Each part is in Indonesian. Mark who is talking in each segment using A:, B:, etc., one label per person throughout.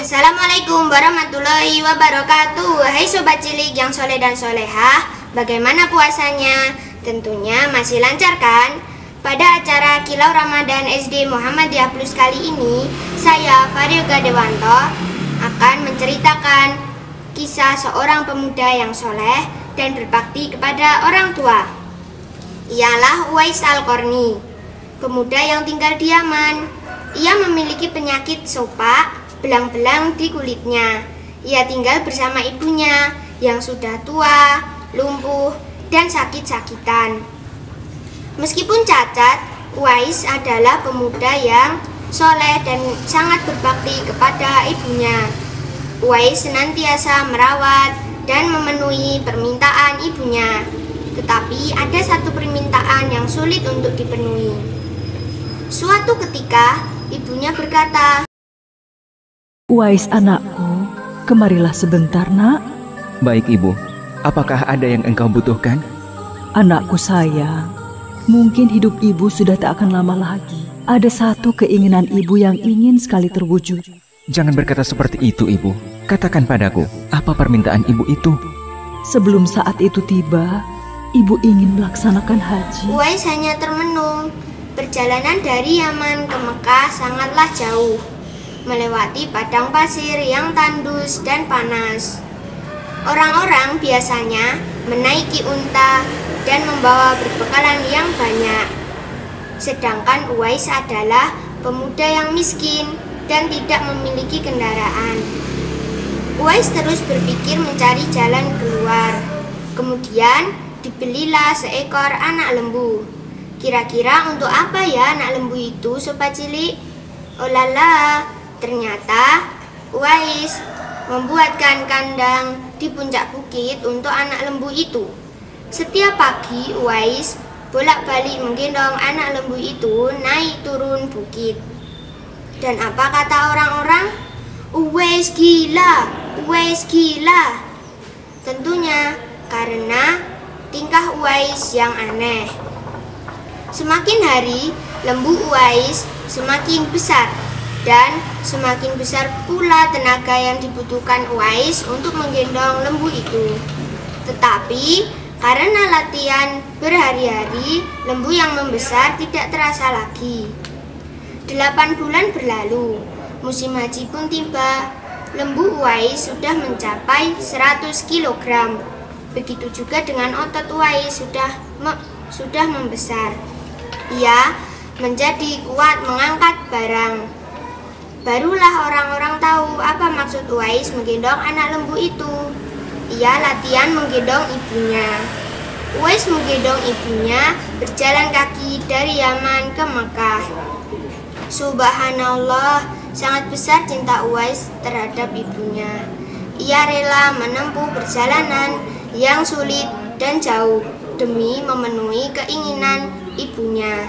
A: Assalamualaikum warahmatullahi wabarakatuh. Hai sobat cilik yang soleh dan solehah, bagaimana puasanya? Tentunya masih lancar kan? Pada acara Kilau Ramadan SD Muhammadiyah Plus kali ini, saya Faryoga Dewanto akan menceritakan kisah seorang pemuda yang soleh dan berbakti kepada orang tua. Ialah Uwais Al-Qarni, pemuda yang tinggal di Yaman. Ia memiliki penyakit sopak, belang-belang di kulitnya. Ia tinggal bersama ibunya yang sudah tua, lumpuh, dan sakit-sakitan. Meskipun cacat, Uwais adalah pemuda yang soleh dan sangat berbakti kepada ibunya. Uwais senantiasa merawat dan memenuhi permintaan ibunya. Tetapi ada satu permintaan yang sulit untuk dipenuhi. Suatu ketika, ibunya berkata,
B: "Uwais anakku, kemarilah sebentar nak."
C: "Baik ibu, apakah ada yang engkau butuhkan?"
B: "Anakku sayang, mungkin hidup ibu sudah tak akan lama lagi. Ada satu keinginan ibu yang ingin sekali terwujud."
C: "Jangan berkata seperti itu ibu. Katakan padaku, apa permintaan ibu itu?"
B: "Sebelum saat itu tiba, ibu ingin melaksanakan haji."
A: Uwais hanya termenung. Perjalanan dari Yaman ke Mekah sangatlah jauh, melewati padang pasir yang tandus dan panas. Orang-orang biasanya menaiki unta dan membawa berbekalan yang banyak. Sedangkan Uwais adalah pemuda yang miskin dan tidak memiliki kendaraan. Uwais terus berpikir mencari jalan keluar. Kemudian dibelilah seekor anak lembu. Kira-kira untuk apa ya anak lembu itu, sobat cilik? Oh lala, ternyata Uwais membuatkan kandang di puncak bukit untuk anak lembu itu. Setiap pagi Uwais bolak-balik menggendong anak lembu itu naik turun bukit. Dan apa kata orang-orang? Uwais gila, Uwais gila. Tentunya karena tingkah Uwais yang aneh. Semakin hari, lembu Uwais semakin besar. Dan semakin besar pula tenaga yang dibutuhkan Uwais untuk menggendong lembu itu. Tetapi karena latihan berhari-hari, lembu yang membesar tidak terasa lagi. 8 bulan berlalu, musim haji pun tiba. Lembu Uwais sudah mencapai 100 kg. Begitu juga dengan otot Uwais sudah membesar. Ia menjadi kuat mengangkat barang. Barulah orang-orang tahu apa maksud Uwais menggendong anak lembu itu. Ia latihan menggendong ibunya. Uwais menggendong ibunya berjalan kaki dari Yaman ke Mekah. Subhanallah, sangat besar cinta Uwais terhadap ibunya. Ia rela menempuh perjalanan yang sulit dan jauh demi memenuhi keinginan ibunya.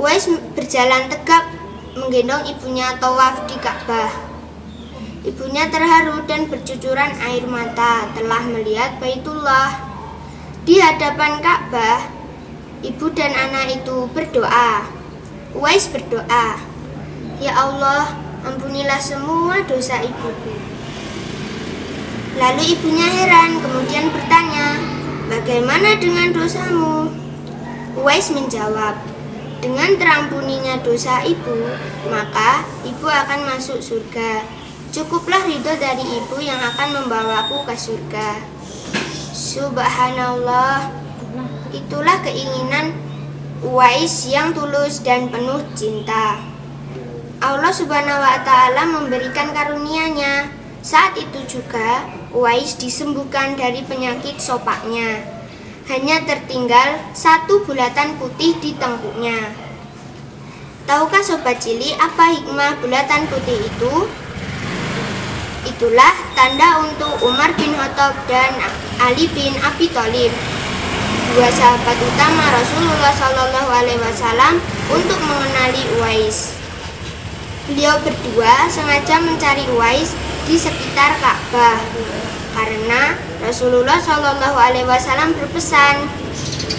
A: Uwais berjalan tegap menggendong ibunya tawaf di Ka'bah. Ibunya terharu dan bercucuran air mata telah melihat Baitullah. Di hadapan Ka'bah, ibu dan anak itu berdoa. Uwais berdoa, "Ya Allah, ampunilah semua dosa ibuku." Lalu ibunya heran, kemudian bertanya, "Bagaimana dengan dosamu?" Uwais menjawab, "Dengan terampuninya dosa ibu, maka ibu akan masuk surga. Cukuplah ridho dari ibu yang akan membawaku ke surga." Subhanallah, itulah keinginan Uwais yang tulus dan penuh cinta. Allah Subhanahu wa Ta'ala memberikan karunia-Nya. Saat itu juga Uwais disembuhkan dari penyakit sopaknya. Hanya tertinggal satu bulatan putih di tengkuknya. Tahukah sobat cilik apa hikmah bulatan putih itu? Itulah tanda untuk Umar bin Khattab dan Ali bin Abi Thalib, dua sahabat utama Rasulullah SAW, untuk mengenali Uwais. Beliau berdua sengaja mencari Uwais di sekitar Ka'bah karena Rasulullah SAW berpesan,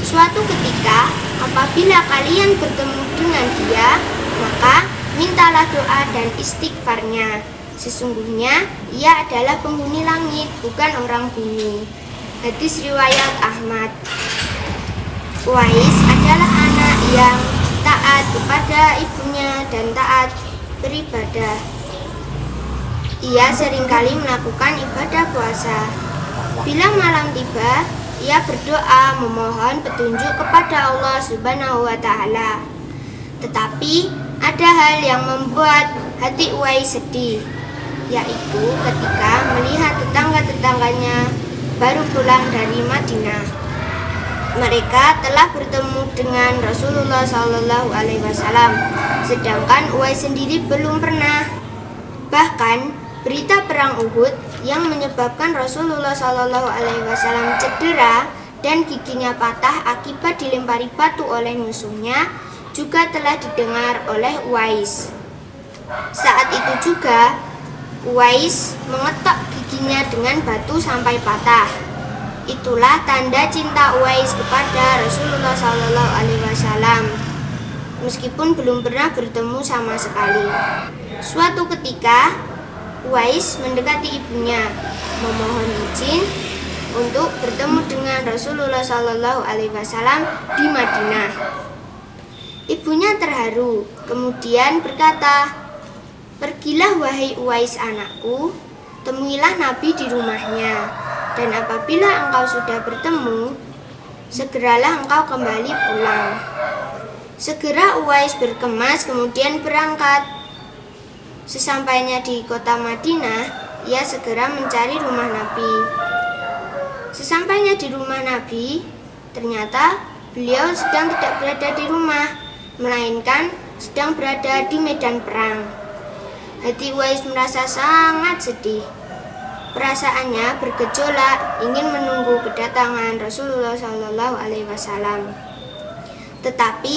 A: suatu ketika apabila kalian bertemu dengan dia, maka mintalah doa dan istighfarnya. Sesungguhnya ia adalah penghuni langit, bukan orang bumi. Hadis riwayat Ahmad. Uwais adalah anak yang taat kepada ibunya dan taat beribadah. Ia seringkali melakukan ibadah puasa. Bila malam tiba, ia berdoa memohon petunjuk kepada Allah Subhanahu wa Ta'ala. Tetapi ada hal yang membuat hati Uwais sedih, yaitu ketika melihat tetangga-tetangganya baru pulang dari Madinah. Mereka telah bertemu dengan Rasulullah SAW, sedangkan Uwais sendiri belum pernah. Bahkan berita perang Uhud yang menyebabkan Rasulullah SAW cedera dan giginya patah akibat dilempari batu oleh musuhnya juga telah didengar oleh Uwais. Saat itu juga Uwais mengetok giginya dengan batu sampai patah. Itulah tanda cinta Uwais kepada Rasulullah SAW, meskipun belum pernah bertemu sama sekali. Suatu ketika Uwais mendekati ibunya, memohon izin untuk bertemu dengan Rasulullah SAW di Madinah. Ibunya terharu, kemudian berkata, "Pergilah wahai Uwais anakku, temuilah Nabi di rumahnya, dan apabila engkau sudah bertemu, segeralah engkau kembali pulang." Segera Uwais berkemas kemudian berangkat. Sesampainya di kota Madinah, ia segera mencari rumah Nabi. Sesampainya di rumah Nabi, ternyata beliau sedang tidak berada di rumah, melainkan sedang berada di medan perang. Hati Uwais merasa sangat sedih. Perasaannya bergejolak, ingin menunggu kedatangan Rasulullah SAW. Tetapi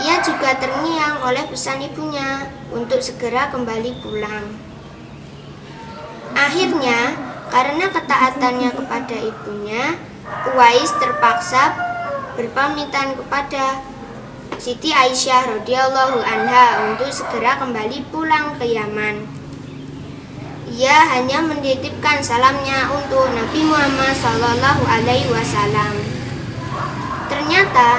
A: ia juga terngiang oleh pesan ibunya untuk segera kembali pulang. Akhirnya, karena ketaatannya kepada ibunya, Uwais terpaksa berpamitan kepada Siti Aisyah radhiyallahu anha untuk segera kembali pulang ke Yaman. Ia hanya menitipkan salamnya untuk Nabi Muhammad SAW. Ternyata,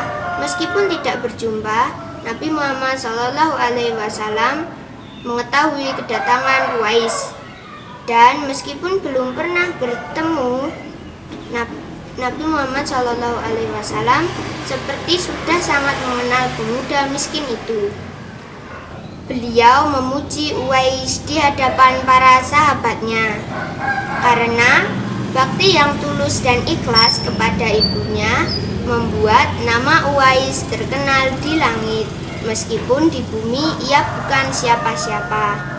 A: meskipun tidak berjumpa, Nabi Muhammad SAW mengetahui kedatangan Uwais. Dan meskipun belum pernah bertemu, Nabi Muhammad SAW seperti sudah sangat mengenal pemuda miskin itu. Beliau memuji Uwais di hadapan para sahabatnya karena bakti yang tulus dan ikhlas kepada ibunya membuat nama Uwais terkenal di langit, meskipun di bumi ia bukan siapa-siapa.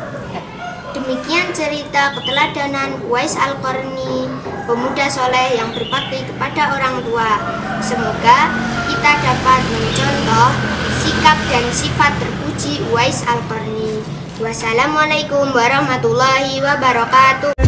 A: Demikian cerita keteladanan Uwais Al-Qarni, pemuda soleh yang berbakti kepada orang tua. Semoga kita dapat mencontoh sikap dan sifat terpuji Uwais Al-Qarni. Wassalamualaikum warahmatullahi wabarakatuh.